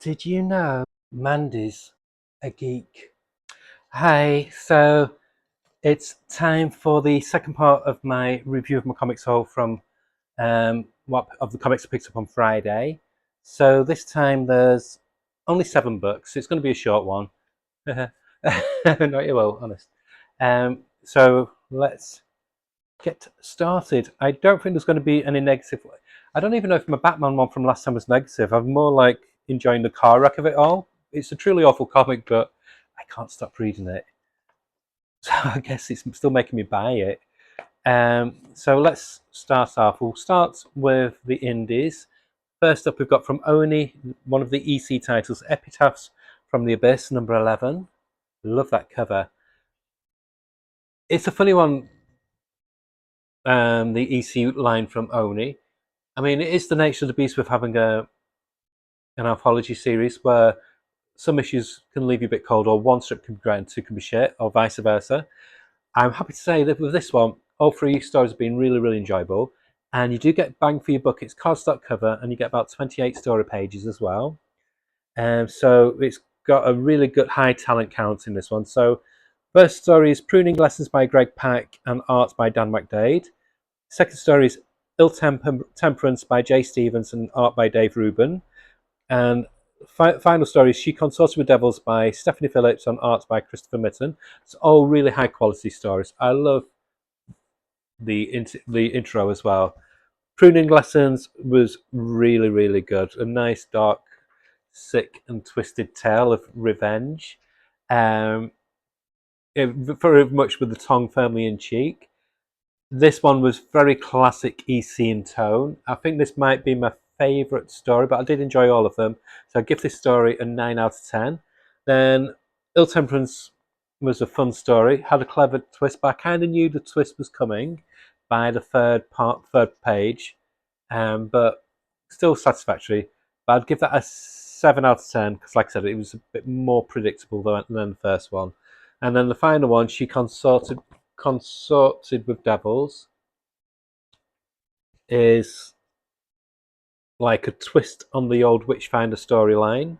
Did you know Mandy's a geek? Hi, so it's time for the second part of my review of my comics haul from what of the comics I picked up on Friday. So this time there's only 7 books. It's going to be a short one. No, you will, honest. So let's get started. I don't think there's going to be any negative. I don't even know if my Batman one from last time was negative. I'm more like enjoying the car wreck of it all. It's a truly awful comic, but I can't stop reading it. So I guess it's still making me buy it. So let's start off. We'll start with the indies. First up, we've got from Oni, one of the EC titles, Epitaphs from the Abyss, number 11. Love that cover. It's a funny one, the EC line from Oni. I mean, it is the nature of the beast with having an anthology series where some issues can leave you a bit cold, or one strip can be great and two can be shit, or vice versa. I'm happy to say that with this one, all 3 stories have been really, really enjoyable. And you do get bang for your buck. It's cardstock cover, and you get about 28 story pages as well. So it's got a really good high talent count in this one. So first story is Pruning Lessons by Greg Pak and art by Dan McDade. Second story is Ill Temperance by Jay Stevens and art by Dave Rubin. And final story is She Consorted with Devils by Stephanie Phillips and art by Christopher Mitten. It's all really high quality stories. I love the intro as well. Pruning Lessons was really, really good. A nice, dark, sick, and twisted tale of revenge. Um, very much with the tongue firmly in cheek. This one was very classic EC in tone. I think this might be my favourite story, but I did enjoy all of them. So I give this story a 9 out of 10. Then Ill Temperance was a fun story, had a clever twist, but I kind of knew the twist was coming by the third page, but still satisfactory. But I'd give that a 7 out of 10 because, like I said, it was a bit more predictable than the first one. And then the final one, She Consorted with Devils, is like a twist on the old Witchfinder storyline.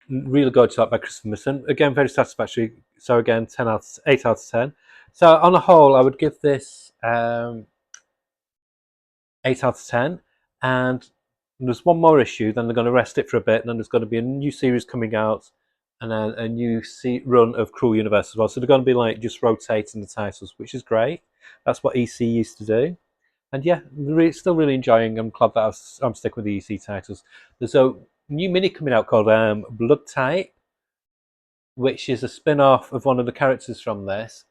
Really gorgeous art by Christopher Mitten. Again, very satisfactory. So again, 8 out of 10. So on a whole, I would give this 8 out of 10. And there's one more issue, then they're going to rest it for a bit, and then there's going to be a new series coming out, and then a new run of Cruel Universe as well. So they're going to be like just rotating the titles, which is great. That's what EC used to do. And yeah, still really enjoying. I'm glad that I'm sticking with the EC titles. There's a new mini coming out called Blood Type, which is a spin-off of one of the characters from this.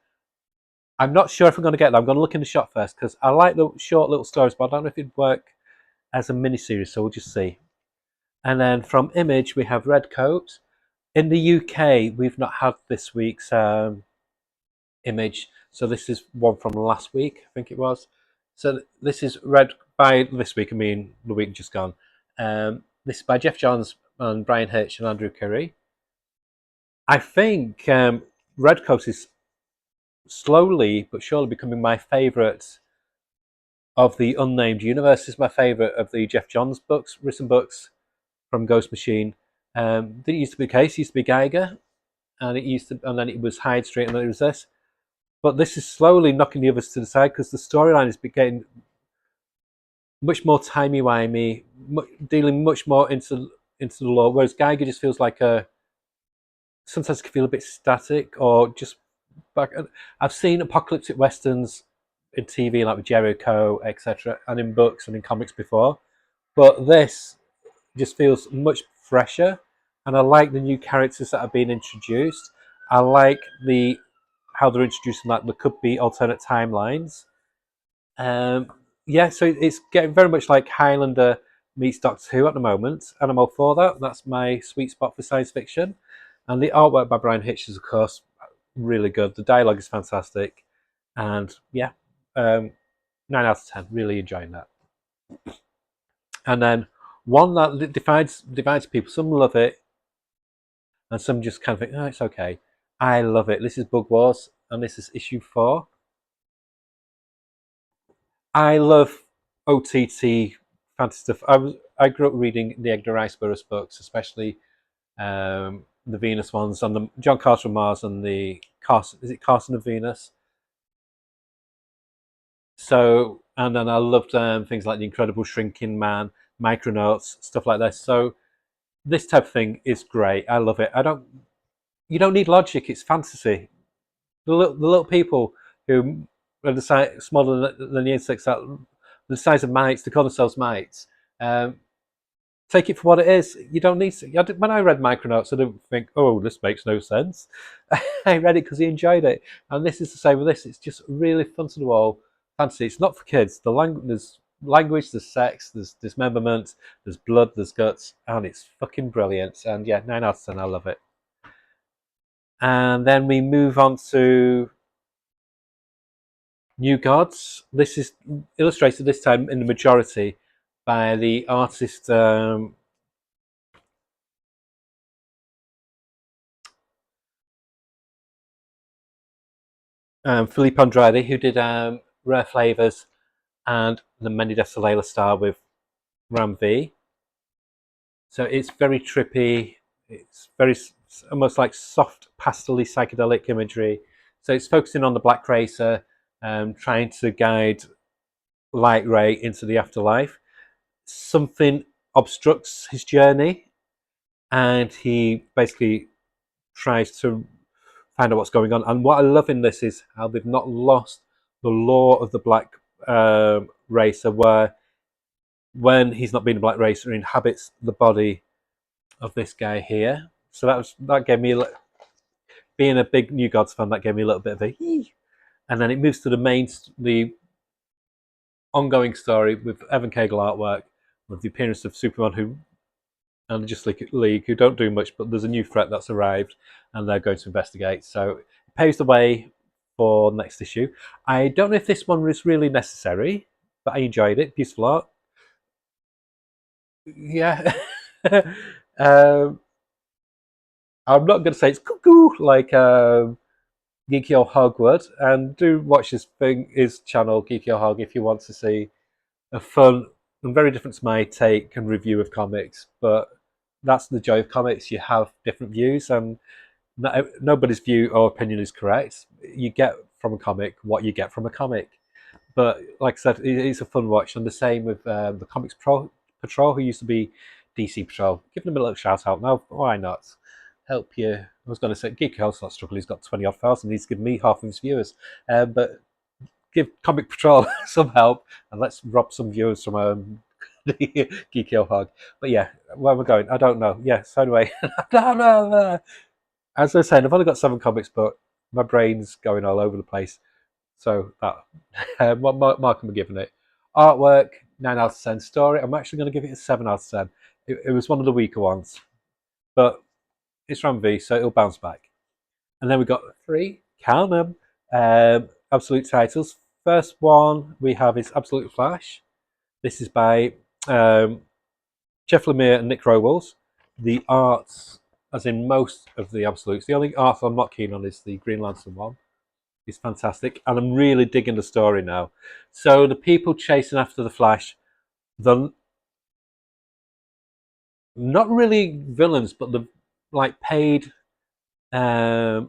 I'm not sure if I'm going to get that. I'm going to look in the shop first because I like the short little stories, but I don't know if it'd work as a mini series, so we'll just see. And then from Image, we have Redcoat. In the UK, we've not had this week's Image, so this is one from last week, I think it was. So this is by this week, I mean the week just gone. This is by Jeff Johns and Brian Hitch and Andrew Curry. I think Redcoat is slowly but surely becoming my favourite of the Unnamed Universe. This is my favourite of the Jeff Johns books, written books from Ghost Machine. Didn't used to be the case. It used to be Geiger, and then it was Hyde Street, and then it was this. But this is slowly knocking the others to the side because the storyline is getting much more timey-wimey, dealing much more into the lore, whereas Geiger just feels like sometimes it can feel a bit static or just back. I've seen apocalyptic westerns in TV, like with Jericho, etc., and in books and in comics before, but this just feels much fresher, and I like the new characters that have been introduced. I like how they're introducing like there could be alternate timelines. Yeah, so it's getting very much like Highlander meets Doctor Who at the moment, and I'm all for that. That's my sweet spot for science fiction. And the artwork by Brian Hitch is, of course, really good. The dialogue is fantastic, and yeah, 9 out of 10. Really enjoying that. And then one that divides people. Some love it, and some just kind of think, oh, it's okay. I love it. This is Bug Wars, and this is issue 4. I love OTT fantasy stuff. I grew up reading the Edgar Rice Burroughs books, especially the Venus ones, and the John Carter of Mars, and the Carson. Is it Carson of Venus? So, and then I loved things like The Incredible Shrinking Man, Micronauts, stuff like this. So this type of thing is great. I love it. You don't need logic. It's fantasy. The little people who are the size smaller than the insects, that the size of mites, they call themselves mites. Um, Take it for what it is. You don't need to. When I read Micronauts, I didn't think, "Oh, this makes no sense." I read it because he enjoyed it, and this is the same with this. It's just really fun to the wall fantasy. It's not for kids. There's language, there's sex, there's dismemberment, there's blood, there's guts, and it's fucking brilliant. And yeah, 9 out of 10. I love it. And then we move on to New Gods. This is illustrated this time in the majority by the artist Felipe Andrade, who did Rare Flavors and The Many Deaths of Layla Starr with Ram V. So it's very trippy. It's very almost like soft, pastel-y psychedelic imagery. So it's focusing on the Black Racer, trying to guide Light Ray into the afterlife. Something obstructs his journey, and he basically tries to find out what's going on. And what I love in this is how they've not lost the law of the Black Racer, where when he's not being a Black Racer, he inhabits the body of this guy here. So that gave me, being a big New Gods fan, that gave me a little bit of a hee. And then it moves to the ongoing story with Evan Cagle artwork, with the appearance of Superman and the Justice League, who don't do much, but there's a new threat that's arrived, and they're going to investigate. So it paves the way for next issue. I don't know if this one was really necessary, but I enjoyed it. Beautiful art. Yeah. um, I'm not going to say it's cuckoo like Geeky Old Hog would, and do watch his channel, Geeky Old Hog, if you want to see a fun and very different to my take and review of comics. But that's the joy of comics. You have different views, and nobody's view or opinion is correct. You get from a comic what you get from a comic. But like I said, it's a fun watch, and the same with the Comics Patrol, who used to be DC Patrol. Give them a little shout out now. Why not? Help you. I was going to say Geek Hell's not struggling. He's got 20 odd thousand. He's given me half of his viewers. But give Comic Patrol some help, and let's rob some viewers from Geek Hill Hog. But yeah, where we're going, I don't know. Yeah, so anyway, as I was saying, I've only got 7 comics, but my brain's going all over the place. So that what mark am I giving it? Artwork, 9 out of 10. Story, I'm actually going to give it a 7 out of 10. It was one of the weaker ones, but it's Ram V, so it'll bounce back. And then we got 3, count them, absolute titles. First one we have is Absolute Flash. This is by Jeff Lemire and Nick Robles. The arts, as in most of the Absolutes, the only art I'm not keen on is the Green Lantern one. It's fantastic, and I'm really digging the story now. So the people chasing after the Flash, they're not really villains, but they're like paid superhero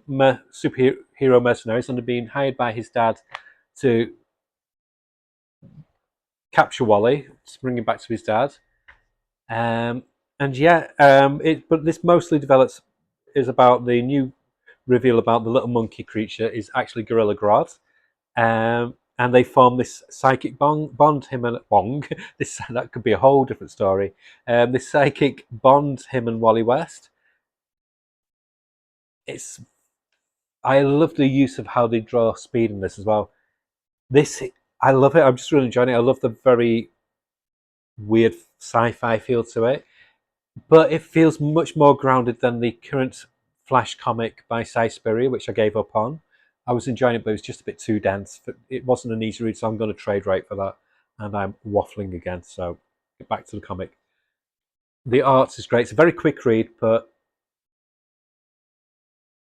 mercenaries, and they're being hired by his dad to capture Wally, to bring him back to his dad. And yeah, but this mostly develops is about the new reveal about the little monkey creature is actually Gorilla Grodd. And they form this psychic bond, him and Bong. That could be a whole different story. This psychic bond, him and Wally West. I love the use of how they draw speed in this as well. I love it. I'm just really enjoying it. I love the very weird sci-fi feel to it, but it feels much more grounded than the current Flash comic by Si Spurrier, which I gave up on. I was enjoying it, but it was just a bit too dense. It wasn't an easy read, so I'm going to trade right for that. And I'm waffling again, so get back to the comic. The art is great. It's a very quick read, but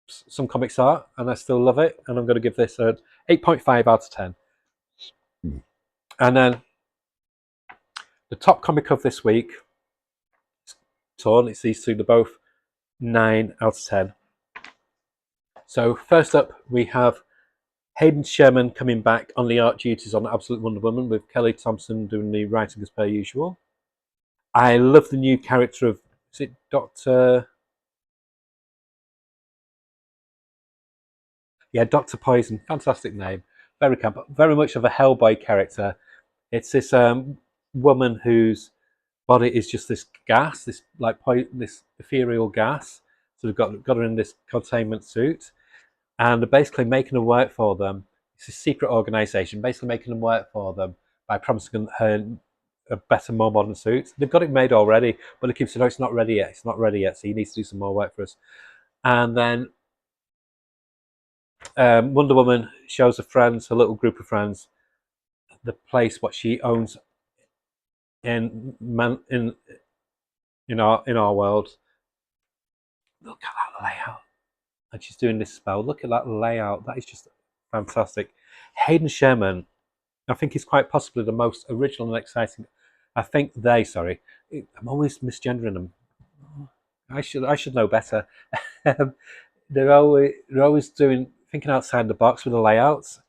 some comics are, and I still love it. And I'm going to give this an 8.5 out of 10. And then the top comic of this week torn. It's these two. They're both 9 out of 10. So first up, we have Hayden Sherman coming back on the art duties on Absolute Wonder Woman with Kelly Thompson doing the writing as per usual. I love the new character of, is it Dr. Yeah, Dr. Poison. Fantastic name. Very camp. Very much of a Hellboy character. It's this woman whose body is just this gas, this this ethereal gas. So they've got her in this containment suit, and they're basically making her work for them. It's a secret organisation, basically making them work for them by promising her a better, more modern suit. They've got it made already, but they keep saying, "No, it's not ready yet. It's not ready yet. So you need to do some more work for us." And then Wonder Woman shows her friends, her little group of friends, the place what she owns in our world. Look at that layout, and she's doing this spell. Look at that layout. That is just fantastic. Hayden Sherman, I think, is quite possibly the most original and exciting. Sorry, I'm always misgendering them. I should know better. they're always thinking outside the box with the layouts.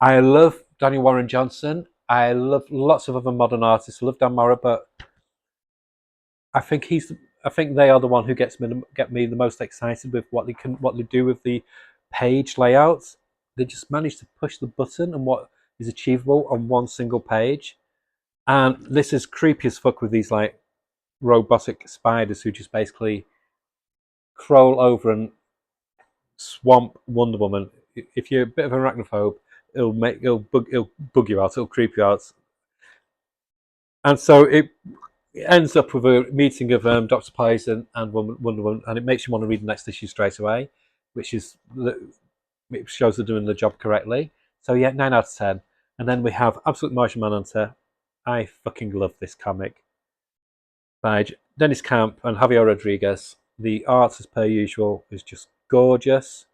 I love Daniel Warren Johnson. I love lots of other modern artists. I love Dan Mora, but I think they are the one who get me the most excited with what they do with the page layouts. They just manage to push the button and what is achievable on one single page. And this is creepy as fuck with these like robotic spiders who just basically crawl over and swamp Wonder Woman. If you're a bit of an arachnophobe, it'll bug you out, it'll creep you out. And so it ends up with a meeting of Dr. Poison and Wonder Woman, and it makes you want to read the next issue straight away, which is it shows they're doing the job correctly. So yeah, 9 out of 10. And then we have Absolute Martian Manhunter. I fucking love this comic by Dennis Camp and Javier Rodriguez. The art, as per usual, is just gorgeous,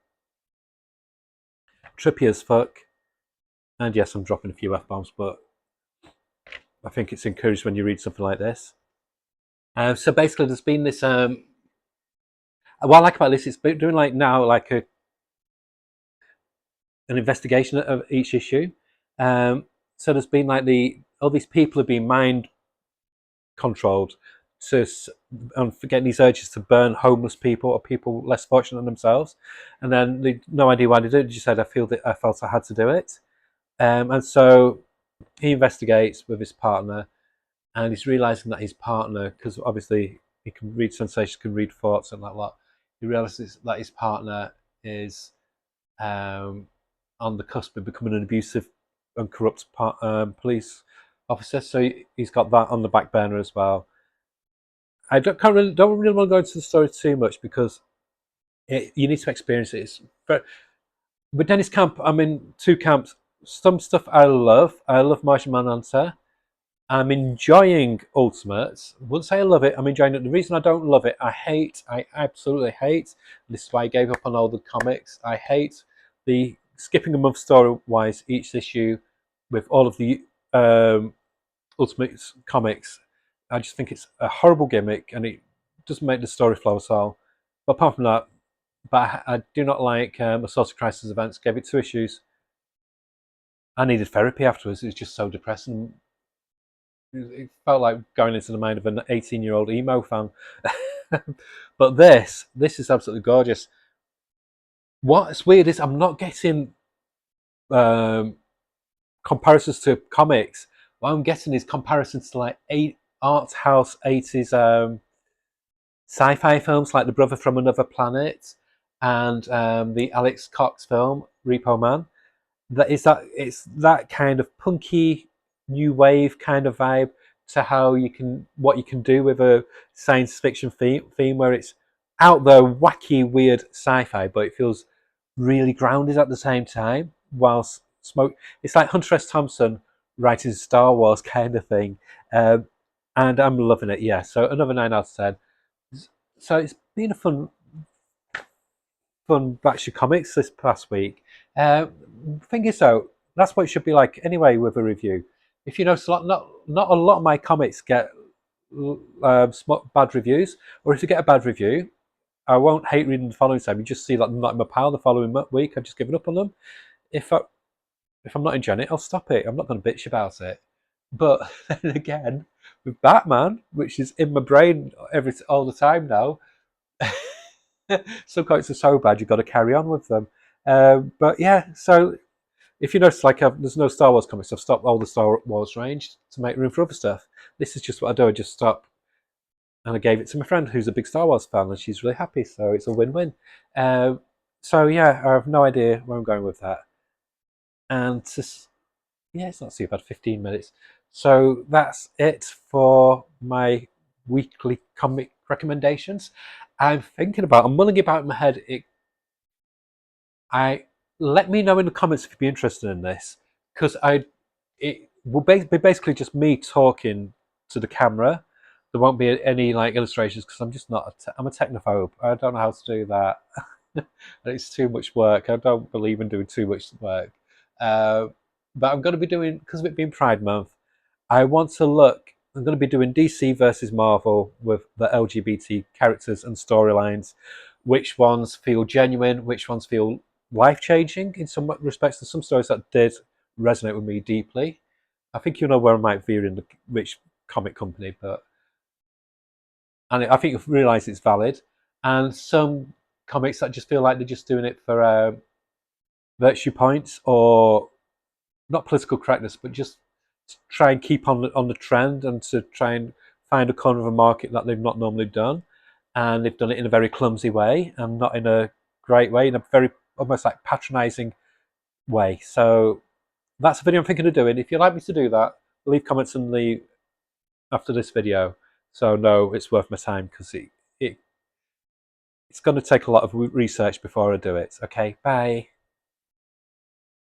trippy as fuck. And yes, I'm dropping a few F-bombs, but I think it's encouraged when you read something like this. So basically, there's been this. What I like about this, it's doing like now like an investigation of each issue. So there's been like all these people have been mind controlled and getting these urges to burn homeless people or people less fortunate than themselves, and then they no idea why they did it. They just said, I felt I had to do it, and so he investigates with his partner, and he's realizing that his partner, because obviously he can read sensations, can read thoughts and that lot. He realizes that his partner is on the cusp of becoming an abusive and corrupt police officer. So he's got that on the back burner as well. I don't really want to go into the story too much because you need to experience it. But with Dennis Camp, I'm in two camps. Some stuff I love. I love Martian Manhunter. I'm enjoying Ultimates. I wouldn't say I love it. I'm enjoying it. The reason I don't love it, I absolutely hate. This is why I gave up on all the comics. I hate the skipping a month story-wise each issue with all of the Ultimates comics. I just think it's a horrible gimmick and it doesn't make the story flow at all. But apart from that, I do not like Assault Crisis Events. Gave it 2 issues. I needed therapy afterwards. It was just so depressing. It felt like going into the mind of an 18-year-old emo fan. But this is absolutely gorgeous. What's weird is I'm not getting comparisons to comics. What I'm getting is comparisons to like art house 80s sci-fi films like The Brother from Another Planet and the Alex Cox film Repo Man. It's that kind of punky new wave kind of vibe to what you can do with a science fiction theme where it's out there wacky weird sci-fi, but it feels really grounded at the same time. Whilst it's like Hunter S. Thompson writing Star Wars kind of thing, and I'm loving it. Yeah, so another 9 out of 10. So it's been a fun batch of comics this past week. Thing is, though, that's what it should be like anyway with a review. If you notice, not a lot of my comics get bad reviews, or if you get a bad review, I won't hate reading the following time. You just see like not in my pile the following week. I've just given up on them. If I if I'm not enjoying it, I'll stop it. I'm not going to bitch about it. But then again, with Batman, which is in my brain all the time now, some comics are so bad you've got to carry on with them. But yeah, so if you notice, like there's no Star Wars comics, I've stopped all the Star Wars range to make room for other stuff. This is just what I do. I just stop, and I gave it to my friend who's a big Star Wars fan, and she's really happy. So it's a win-win. So yeah, I have no idea where I'm going with that. And yeah, it's not too bad. 15 minutes. So that's it for my weekly comic recommendations. I'm mulling about in my head. I Let me know in the comments if you'd be interested in this, because it will be basically just me talking to the camera. There won't be any like illustrations because I'm just not. I'm a technophobe. I don't know how to do that. It's too much work. I don't believe in doing too much work. Uh, but I'm going to be doing, because of it being Pride Month, I want to look. I'm going to be doing DC versus Marvel with the LGBT characters and storylines. Which ones feel genuine? Which ones feel life changing in some respects? There's some stories that did resonate with me deeply. I think you know where I might veer in which comic company, but and I think you'll realise it's valid. And some comics that just feel like they're just doing it for virtue points or not political correctness, but just to try and keep on the trend and to try and find a corner of a market that they've not normally done, and they've done it in a very clumsy way and not in a great way, in a very almost like patronising way. So that's a video I'm thinking of doing. If you'd like me to do that, leave comments after this video, so no, it's worth my time because it's going to take a lot of research before I do it. Okay, bye.